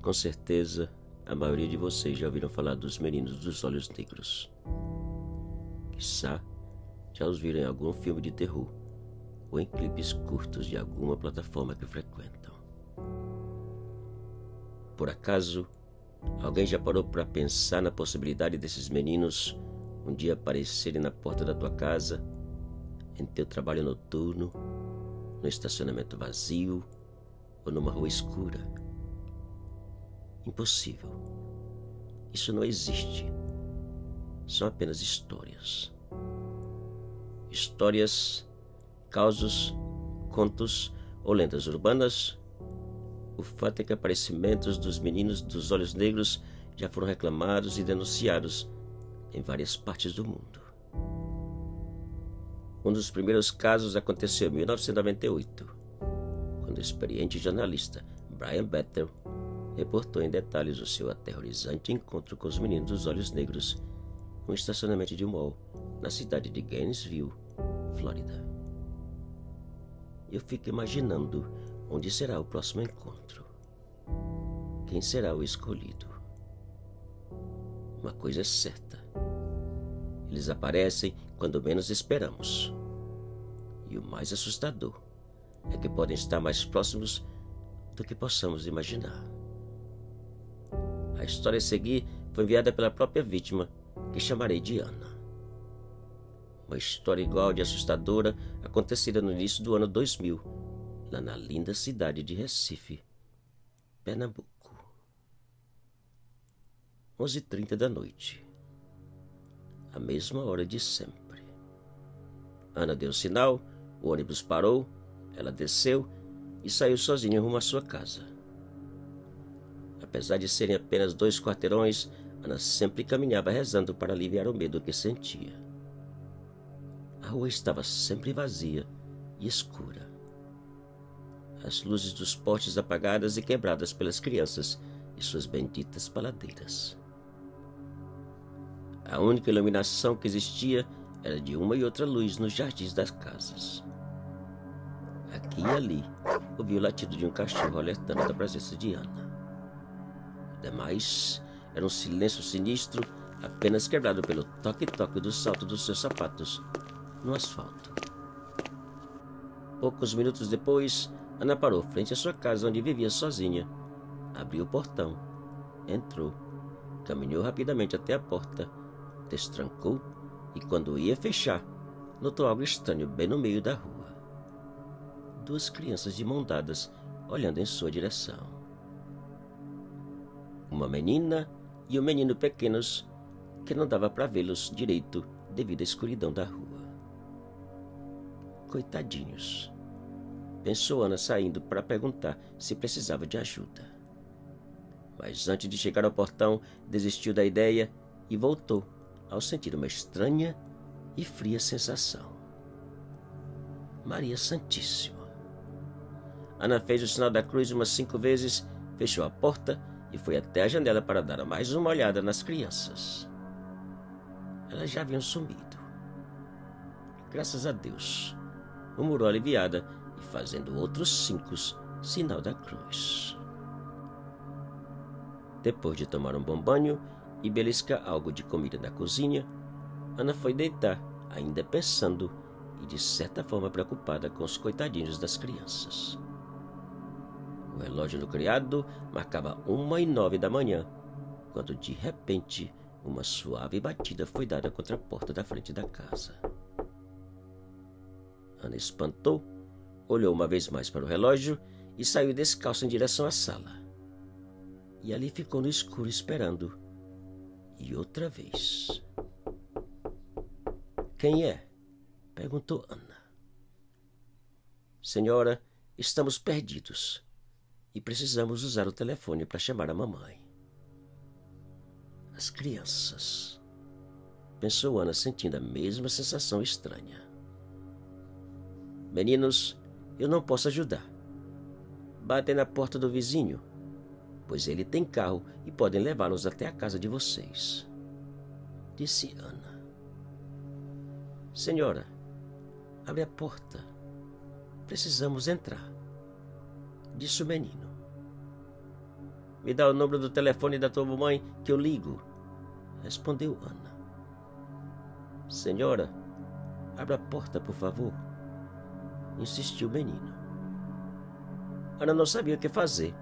Com certeza, a maioria de vocês já ouviram falar dos meninos dos olhos negros. Quiçá já os viram em algum filme de terror ou em clipes curtos de alguma plataforma que frequentam. Por acaso, alguém já parou para pensar na possibilidade desses meninos um dia aparecerem na porta da tua casa, em teu trabalho noturno, no estacionamento vazio ou numa rua escura? Impossível. Isso não existe. São apenas histórias. Histórias, causos, contos ou lendas urbanas. O fato é que aparecimentos dos meninos dos olhos negros já foram reclamados e denunciados em várias partes do mundo. Um dos primeiros casos aconteceu em 1998, quando o experiente jornalista Brian Bethel reportou em detalhes o seu aterrorizante encontro com os meninos dos olhos negros em um estacionamento de mall na cidade de Gainesville, Flórida. Eu fico imaginando onde será o próximo encontro. Quem será o escolhido? Uma coisa é certa: eles aparecem quando menos esperamos. E o mais assustador é que podem estar mais próximos do que possamos imaginar. A história a seguir foi enviada pela própria vítima, que chamarei de Ana. Uma história igual de assustadora acontecida no início do ano 2000, lá na linda cidade de Recife, Pernambuco. 11h30 da noite. A mesma hora de sempre. Ana deu sinal, o ônibus parou, ela desceu e saiu sozinha rumo à sua casa. Apesar de serem apenas 2 quarteirões, Ana sempre caminhava rezando para aliviar o medo que sentia. A rua estava sempre vazia e escura. As luzes dos postes apagadas e quebradas pelas crianças e suas benditas paladeiras. A única iluminação que existia era de uma e outra luz nos jardins das casas. Aqui e ali, ouvi o latido de um cachorro alertando da presença de Ana. Demais, era um silêncio sinistro, apenas quebrado pelo toque-toque do salto dos seus sapatos no asfalto. Poucos minutos depois, Ana parou frente à sua casa, onde vivia sozinha. Abriu o portão, entrou, caminhou rapidamente até a porta, destrancou e, quando ia fechar, notou algo estranho bem no meio da rua. 2 crianças de mão dadas olhando em sua direção. Uma menina e um menino pequenos que não dava para vê-los direito devido à escuridão da rua. Coitadinhos, pensou Ana, saindo para perguntar se precisava de ajuda. Mas antes de chegar ao portão, desistiu da ideia e voltou ao sentir uma estranha e fria sensação. Maria Santíssima! Ana fez o sinal da cruz umas 5 vezes, fechou a porta e foi até a janela para dar mais uma olhada nas crianças. Elas já haviam sumido. Graças a Deus, murmurou aliviada e fazendo outros 5 sinal da cruz. Depois de tomar um bom banho e beliscar algo de comida na cozinha, Ana foi deitar, ainda pensando e de certa forma preocupada com os coitadinhos das crianças. O relógio do criado marcava 1h09 da manhã, quando de repente uma suave batida foi dada contra a porta da frente da casa. Ana espantou, olhou uma vez mais para o relógio e saiu descalça em direção à sala. E ali ficou no escuro esperando. E outra vez. "Quem é?" perguntou Ana. "Senhora, estamos perdidos e precisamos usar o telefone para chamar a mamãe." As crianças, pensou Ana, sentindo a mesma sensação estranha. "Meninos, eu não posso ajudar. Batem na porta do vizinho, pois ele tem carro e podem levá-los até a casa de vocês," disse Ana. "Senhora, abre a porta. Precisamos entrar," disse o menino. Me dá o número do telefone da tua mamãe que eu ligo, respondeu Ana. Senhora, abra a porta, por favor, insistiu o menino. Ana não sabia o que fazer.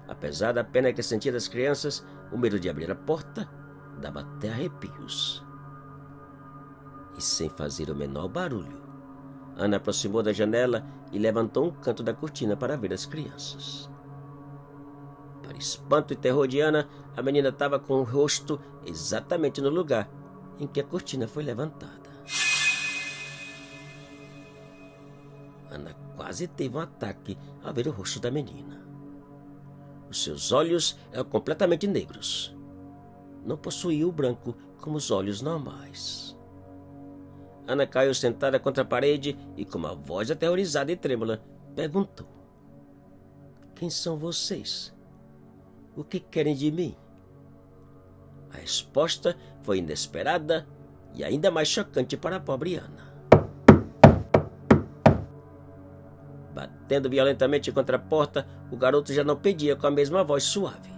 Apesar da pena que sentia das crianças, o medo de abrir a porta dava até arrepios. E sem fazer o menor barulho, Ana aproximou da janela e levantou um canto da cortina para ver as crianças. Para espanto e terror de Ana, a menina estava com o rosto exatamente no lugar em que a cortina foi levantada. Ana quase teve um ataque ao ver o rosto da menina. Os seus olhos eram completamente negros. Não possuía o branco como os olhos normais. Ana caiu sentada contra a parede e, com uma voz aterrorizada e trêmula, perguntou: Quem são vocês? O que querem de mim? A resposta foi inesperada e ainda mais chocante para a pobre Ana. Batendo violentamente contra a porta, o garoto já não pedia com a mesma voz suave.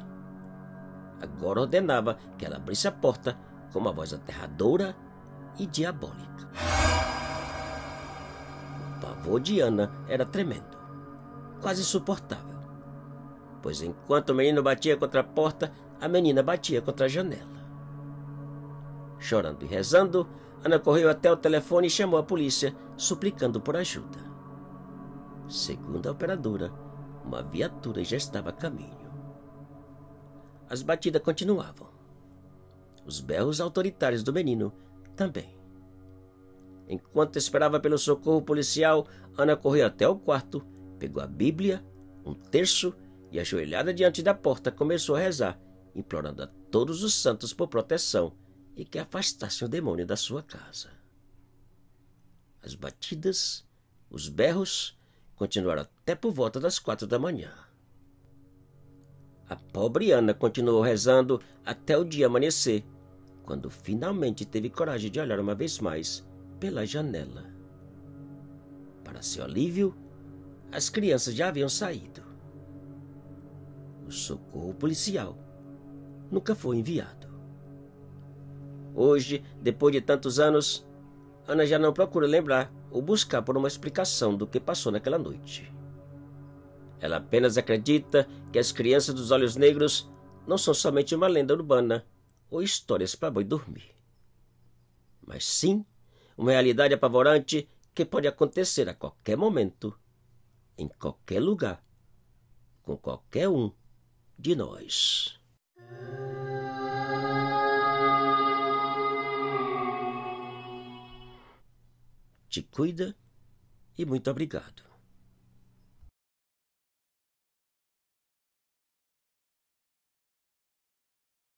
Agora ordenava que ela abrisse a porta com uma voz aterradora e diabólica. O pavor de Ana era tremendo, quase insuportável, pois enquanto o menino batia contra a porta, a menina batia contra a janela. Chorando e rezando, Ana correu até o telefone e chamou a polícia, suplicando por ajuda. Segundo a operadora, uma viatura já estava a caminho. As batidas continuavam. Os berros autoritários do menino também. Enquanto esperava pelo socorro policial, Ana correu até o quarto, pegou a Bíblia, um terço e, ajoelhada diante da porta, começou a rezar, implorando a todos os santos por proteção e que afastassem o demônio da sua casa. As batidas, os berros, continuaram até por volta das 4 da manhã. A pobre Ana continuou rezando até o dia amanhecer, quando finalmente teve coragem de olhar uma vez mais pela janela. Para seu alívio, as crianças já haviam saído. O socorro policial nunca foi enviado. Hoje, depois de tantos anos, Ana já não procura lembrar ou buscar por uma explicação do que passou naquela noite. Ela apenas acredita que as crianças dos olhos negros não são somente uma lenda urbana ou histórias para boi dormir, mas sim uma realidade apavorante que pode acontecer a qualquer momento, em qualquer lugar, com qualquer um de nós. Te cuida e muito obrigado.